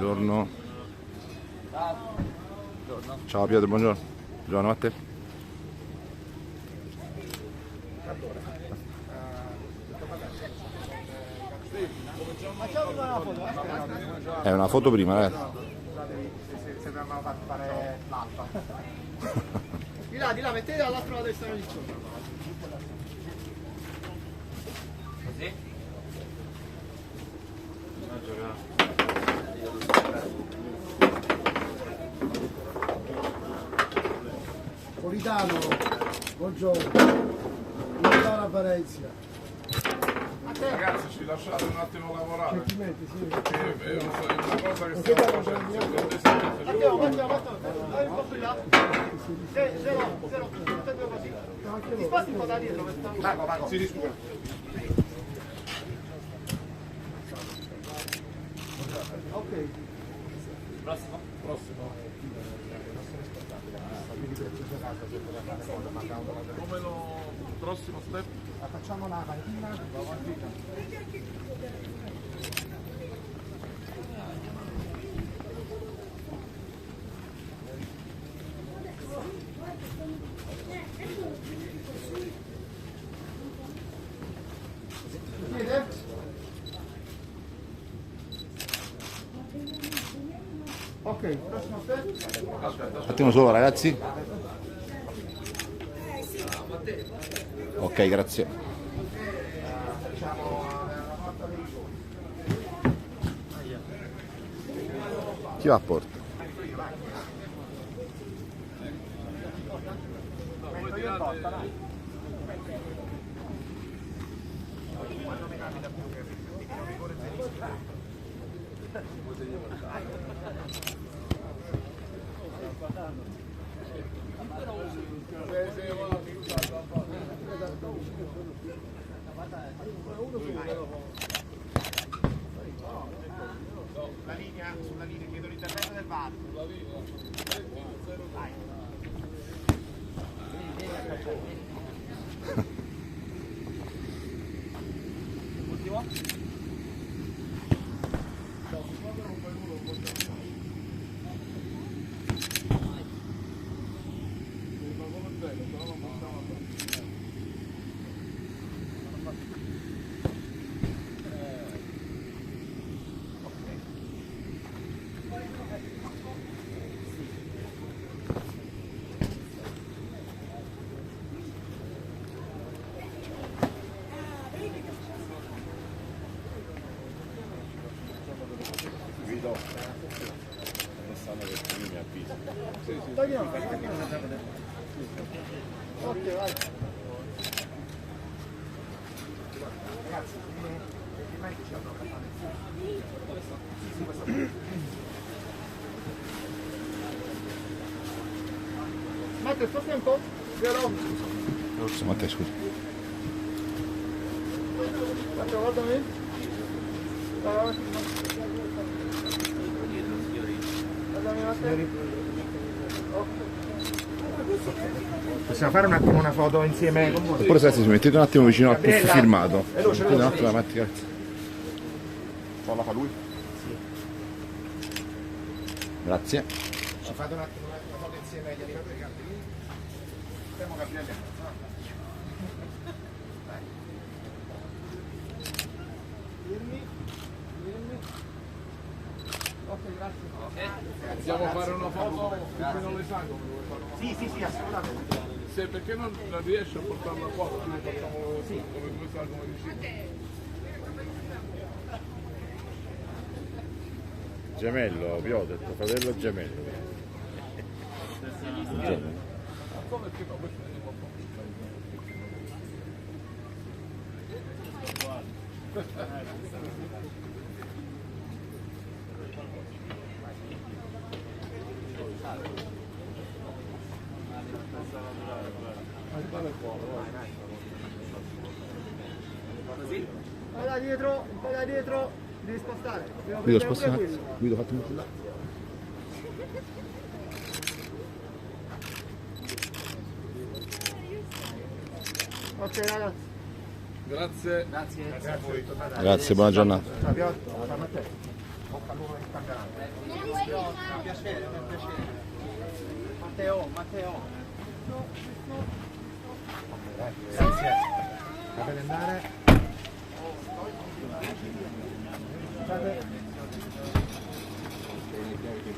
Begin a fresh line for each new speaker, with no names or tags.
Buongiorno. Ciao Pietro, buongiorno. Buongiorno a te. È una foto prima, ragazzi.
Se abbiamo fatto fare l'alfa. Di là, mettete dall'altro lato e stanno lì sopra. Così?
Politano, buongiorno. Politano Apparenza.
Ragazzi, ci lasciate un attimo lavorare. È una cosa che
Andiamo,
stiamo
dai un po' più là. Zero, tutte e due così. Ti sposti un po' da dietro per stare. Vago.
Si discute.
Ok.
Prossimo. Come lo prossimo step?
Facciamo una panchina. Ok, prossimo step.
Un attimo solo, ragazzi. Ok, grazie. Chi va a porta?
Sulla linea, chiedo l'intervento del VAR. Vai. Ultimo.
Guido. Stanno per primi avvisi.
Togliamo. Ok, vai. Ragazzi, ci hanno Matteo, sposti un po'.
Matteo, scusa.
Matteo, guarda me. Guardami, Matteo. Possiamo fare un attimo una foto insieme con voi?
Oppure se ci mettete un attimo vicino al posto firmato.
Veloce.
Un attimo davanti, grazie.
La fa lui?
Grazie.
Ci fate un attimo una foto insieme agli animatori che hanno lì. Stiamo cambiando. Firmi. Ok, grazie.
Possiamo fare una foto non le sa come vuoi fare una foto?
Sì, assolutamente.
Se perché non riesci a portarla qua, così facciamo come vuoi fare, come dici.
Gemello, vi ho detto, fratello gemello. Buongiorno.
Perché no, questo è un po'.
Vai da dietro, devi spostare.
Guido, sposta un attimo. Guido, fatti un po'.
Ok ragazzi.
Grazie.
Grazie, buona giornata.
Ciao Piotr, ciao Matteo. Bocca al lupo del campionato. Un piacere, un piacere. Matteo. Grazie. Sapete andare?